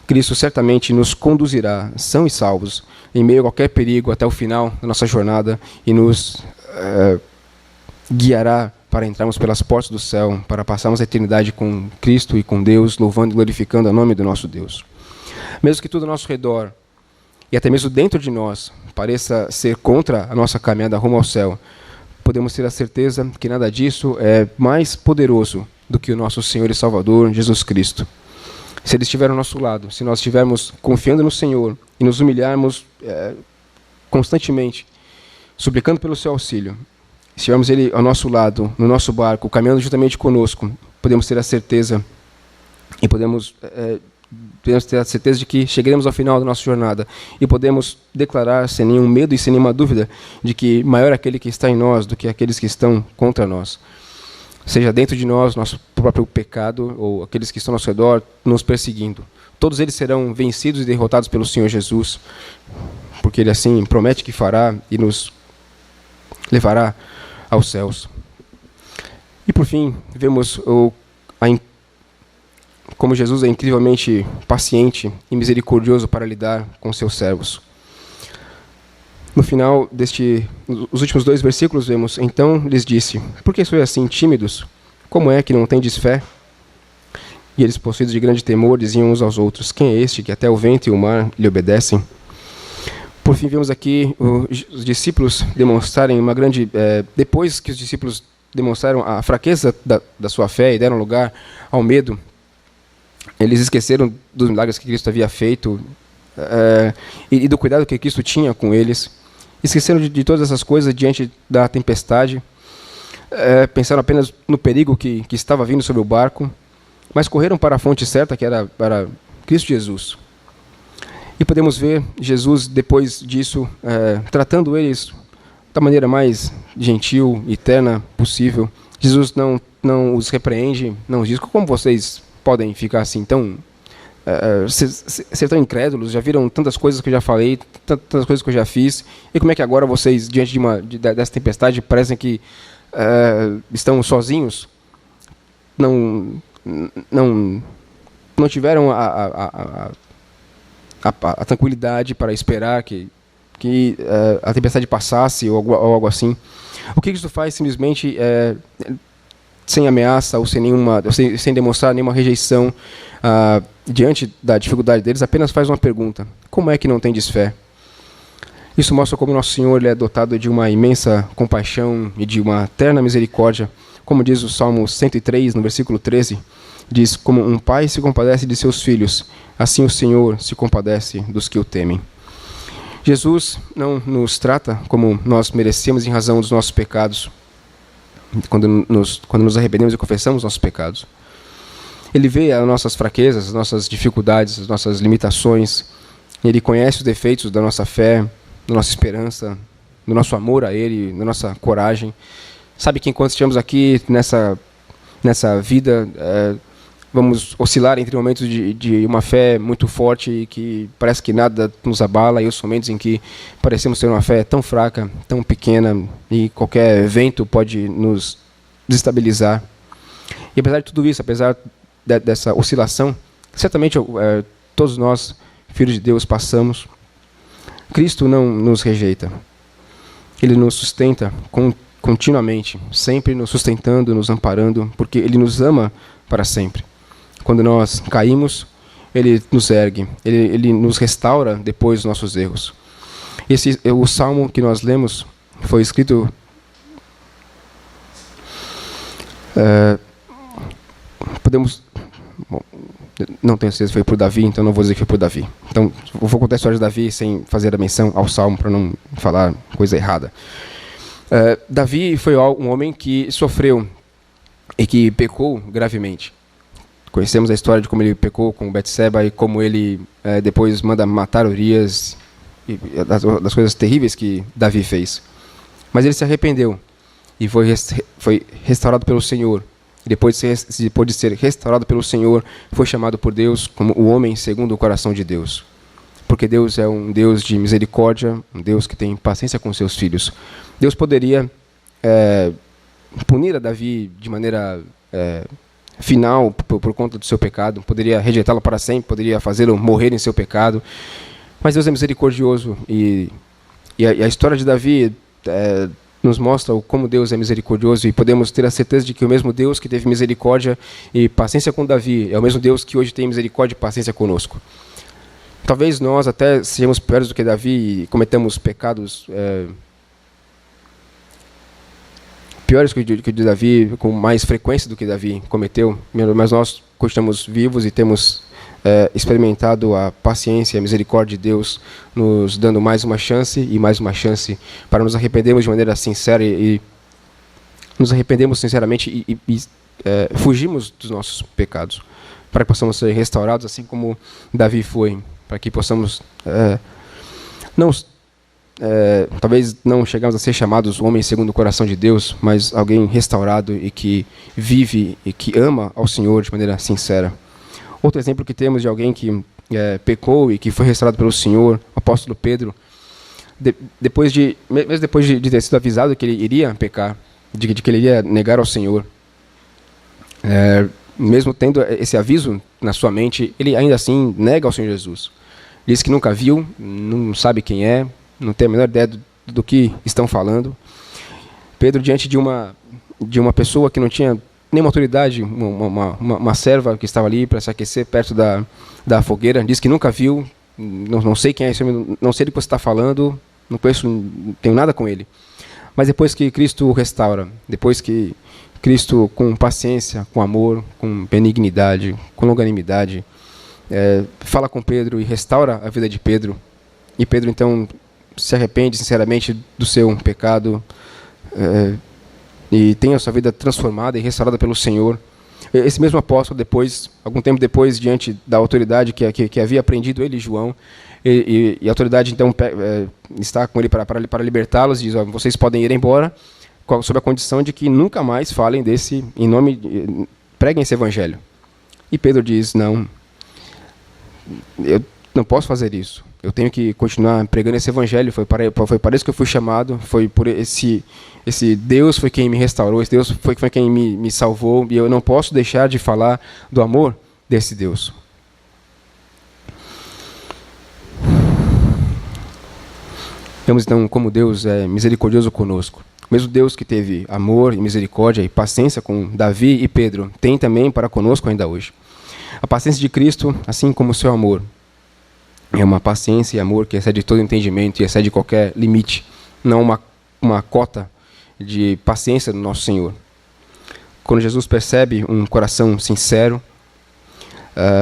Cristo certamente nos conduzirá, são e salvos, em meio a qualquer perigo, até o final da nossa jornada, e nos guiará para entrarmos pelas portas do céu, para passarmos a eternidade com Cristo e com Deus, louvando e glorificando o nome do nosso Deus. Mesmo que tudo ao nosso redor, e até mesmo dentro de nós, pareça ser contra a nossa caminhada rumo ao céu, podemos ter a certeza que nada disso é mais poderoso do que o nosso Senhor e Salvador, Jesus Cristo. Se Ele estiver ao nosso lado, se nós estivermos confiando no Senhor e nos humilharmos constantemente, suplicando pelo seu auxílio, se tivermos Ele ao nosso lado, no nosso barco, caminhando juntamente conosco, podemos ter a certeza e podemos ter a certeza de que chegaremos ao final da nossa jornada e podemos declarar sem nenhum medo e sem nenhuma dúvida de que maior é aquele que está em nós do que aqueles que estão contra nós. Seja dentro de nós, nosso próprio pecado, ou aqueles que estão ao nosso redor nos perseguindo. Todos eles serão vencidos e derrotados pelo Senhor Jesus, porque Ele assim promete que fará e nos levará aos céus. E por fim, vemos como Jesus é incrivelmente paciente e misericordioso para lidar com seus servos. No final os últimos 2 versículos vemos: então lhes disse, por que sois assim tímidos? Como é que não tendes fé? E eles, possuídos de grande temor, diziam uns aos outros: quem é este que até o vento e o mar lhe obedecem? Por fim, vemos aqui os discípulos demonstrarem uma grande... depois que os discípulos demonstraram a fraqueza da sua fé e deram lugar ao medo, eles esqueceram dos milagres que Cristo havia feito e do cuidado que Cristo tinha com eles. Esqueceram de todas essas coisas diante da tempestade. Pensaram apenas no perigo que estava vindo sobre o barco, mas correram para a fonte certa, que era para Cristo Jesus. E podemos ver Jesus, depois disso, tratando eles da maneira mais gentil e terna possível. Jesus não os repreende, não os diz: como vocês podem ficar assim tão... ser tão incrédulos? Já viram tantas coisas que eu já falei, tantas coisas que eu já fiz, e como é que agora vocês, diante dessa tempestade, parecem que estão sozinhos? Não tiveram a tranquilidade para esperar que a tempestade passasse ou algo assim. O que isso faz simplesmente sem ameaça ou sem demonstrar nenhuma rejeição diante da dificuldade deles, apenas faz uma pergunta: como é que não tendes fé? Isso mostra como nosso Senhor ele é dotado de uma imensa compaixão e de uma terna misericórdia. Como diz o Salmo 103, no versículo 13, diz: como um pai se compadece de seus filhos, assim o Senhor se compadece dos que o temem. Jesus não nos trata como nós merecemos em razão dos nossos pecados, quando nos arrependemos e confessamos nossos pecados. Ele vê as nossas fraquezas, as nossas dificuldades, as nossas limitações. Ele conhece os defeitos da nossa fé, da nossa esperança, do nosso amor a Ele, da nossa coragem. Sabe que enquanto estivermos aqui nessa vida, vamos oscilar entre momentos de uma fé muito forte e que parece que nada nos abala, e os momentos em que parecemos ter uma fé tão fraca, tão pequena, e qualquer vento pode nos desestabilizar. E apesar de tudo isso, apesar dessa oscilação, certamente todos nós, filhos de Deus, passamos. Cristo não nos rejeita. Ele nos sustenta continuamente, sempre nos sustentando, nos amparando, porque Ele nos ama para sempre. Quando nós caímos, Ele nos ergue, Ele nos restaura depois dos nossos erros. O salmo que nós lemos foi escrito não tenho certeza se foi por Davi, então não vou dizer que foi por Davi. Então, eu vou contar a história de Davi sem fazer a menção ao salmo para não falar coisa errada. Davi foi um homem que sofreu e que pecou gravemente. Conhecemos a história de como ele pecou com Betseba e como ele depois manda matar Urias, e das coisas terríveis que Davi fez. Mas ele se arrependeu e foi restaurado pelo Senhor. E depois de ser restaurado pelo Senhor, foi chamado por Deus como o homem segundo o coração de Deus. Porque Deus é um Deus de misericórdia, um Deus que tem paciência com seus filhos. Deus poderia punir a Davi de maneira final por conta do seu pecado, poderia rejeitá-lo para sempre, poderia fazê-lo morrer em seu pecado. Mas Deus é misericordioso e a história de Davi nos mostra como Deus é misericordioso, e podemos ter a certeza de que o mesmo Deus que teve misericórdia e paciência com Davi é o mesmo Deus que hoje tem misericórdia e paciência conosco. Talvez nós até sejamos piores do que Davi e cometamos pecados piores que o de Davi, com mais frequência do que Davi cometeu, mas nós continuamos vivos e temos experimentado a paciência e a misericórdia de Deus, nos dando mais uma chance e mais uma chance para nos arrependermos de maneira sincera e nos arrependemos sinceramente e fugimos dos nossos pecados, para que possamos ser restaurados assim como Davi foi, para que possamos talvez não chegamos a ser chamados homens segundo o coração de Deus, mas alguém restaurado e que vive e que ama ao Senhor de maneira sincera. Outro exemplo que temos de alguém que pecou e que foi restaurado pelo Senhor, o apóstolo Pedro, mesmo depois de ter sido avisado que ele iria pecar, de que ele iria negar ao Senhor, mesmo tendo esse aviso na sua mente, ele ainda assim nega ao Senhor Jesus. Diz que nunca viu, não sabe quem é, não tem a menor ideia do que estão falando. Pedro, diante de uma pessoa que não tinha nenhuma autoridade, uma serva que estava ali para se aquecer perto da fogueira, diz que nunca viu, não sei quem é esse homem, não sei do que você está falando, não conheço, não tenho nada com ele. Mas depois que Cristo o restaura, depois que Cristo, com paciência, com amor, com benignidade, com longanimidade, fala com Pedro e restaura a vida de Pedro, e Pedro então se arrepende sinceramente do seu pecado, e tem a sua vida transformada e restaurada pelo Senhor. Esse mesmo apóstolo, algum tempo depois, diante da autoridade que havia prendido ele e João, e a autoridade então está com ele para libertá-los, e diz: vocês podem ir embora, sob a condição de que nunca mais falem preguem esse evangelho. E Pedro diz: não, eu não posso fazer isso. Eu tenho que continuar pregando esse evangelho. Foi para isso que eu fui chamado. Foi por esse Deus foi quem me restaurou. Esse Deus foi quem me salvou. E eu não posso deixar de falar do amor desse Deus. Vemos então como Deus é misericordioso conosco. O mesmo Deus que teve amor e misericórdia e paciência com Davi e Pedro, tem também para conosco ainda hoje. A paciência de Cristo, assim como o seu amor, é uma paciência e amor que excede todo entendimento e excede qualquer limite. Não uma cota de paciência do nosso Senhor. Quando Jesus percebe um coração sincero,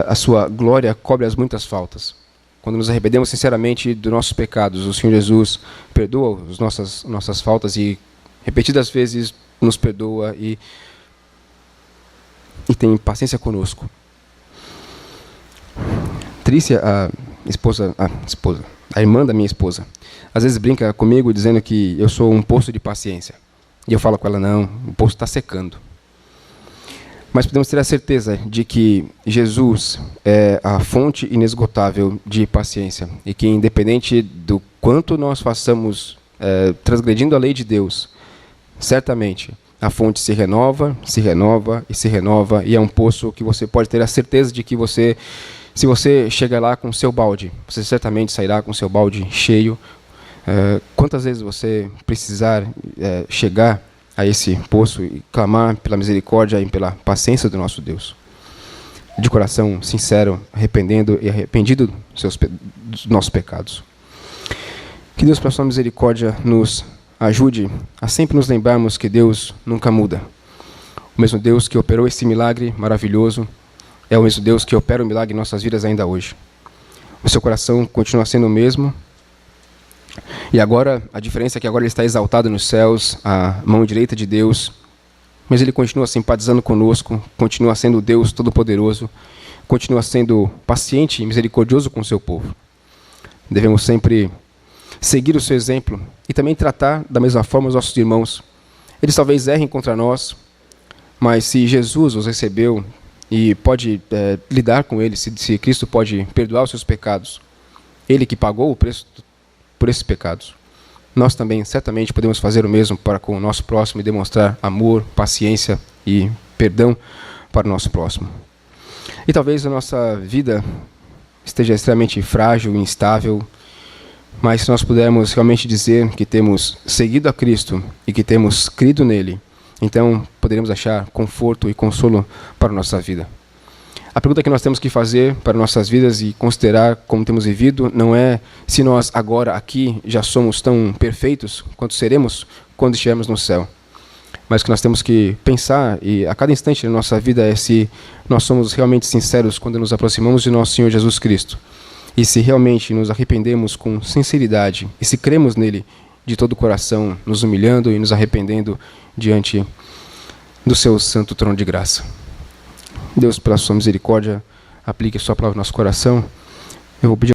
a sua glória cobre as muitas faltas. Quando nos arrependemos sinceramente dos nossos pecados, o Senhor Jesus perdoa as nossas faltas e repetidas vezes nos perdoa e tem paciência conosco. Trícia, a irmã da minha esposa, às vezes brinca comigo dizendo que eu sou um poço de paciência. E eu falo com ela: não, o poço está secando. Mas podemos ter a certeza de que Jesus é a fonte inesgotável de paciência. E que, independente do quanto nós façamos transgredindo a lei de Deus, certamente a fonte se renova e se renova. E é um poço que você pode ter a certeza de que se você chegar lá com o seu balde, você certamente sairá com o seu balde cheio. Quantas vezes você precisar chegar a esse poço e clamar pela misericórdia e pela paciência do nosso Deus. De coração sincero, arrependido dos nossos pecados. Que Deus, pela sua misericórdia, nos ajude a sempre nos lembrarmos que Deus nunca muda. O mesmo Deus que operou esse milagre maravilhoso é o mesmo Deus que opera o milagre em nossas vidas ainda hoje. O seu coração continua sendo o mesmo. E agora, a diferença é que agora ele está exaltado nos céus, à mão direita de Deus, mas ele continua simpatizando conosco, continua sendo Deus Todo-Poderoso, continua sendo paciente e misericordioso com o seu povo. Devemos sempre seguir o seu exemplo e também tratar da mesma forma os nossos irmãos. Eles talvez errem contra nós, mas se Jesus os recebeu e pode lidar com eles, se Cristo pode perdoar os seus pecados, ele que pagou o preço por esses pecados, nós também certamente podemos fazer o mesmo para com o nosso próximo e demonstrar amor, paciência e perdão para o nosso próximo. E talvez a nossa vida esteja extremamente frágil e instável, mas se nós pudermos realmente dizer que temos seguido a Cristo e que temos crido nele, então poderemos achar conforto e consolo para a nossa vida. A pergunta que nós temos que fazer para nossas vidas e considerar como temos vivido não é se nós agora aqui já somos tão perfeitos quanto seremos quando estivermos no céu. Mas o que nós temos que pensar e a cada instante da nossa vida é se nós somos realmente sinceros quando nos aproximamos de nosso Senhor Jesus Cristo. E se realmente nos arrependemos com sinceridade e se cremos nele de todo o coração, nos humilhando e nos arrependendo diante do seu santo trono de graça. Deus, pela sua misericórdia, aplique a sua palavra no nosso coração. Eu vou pedir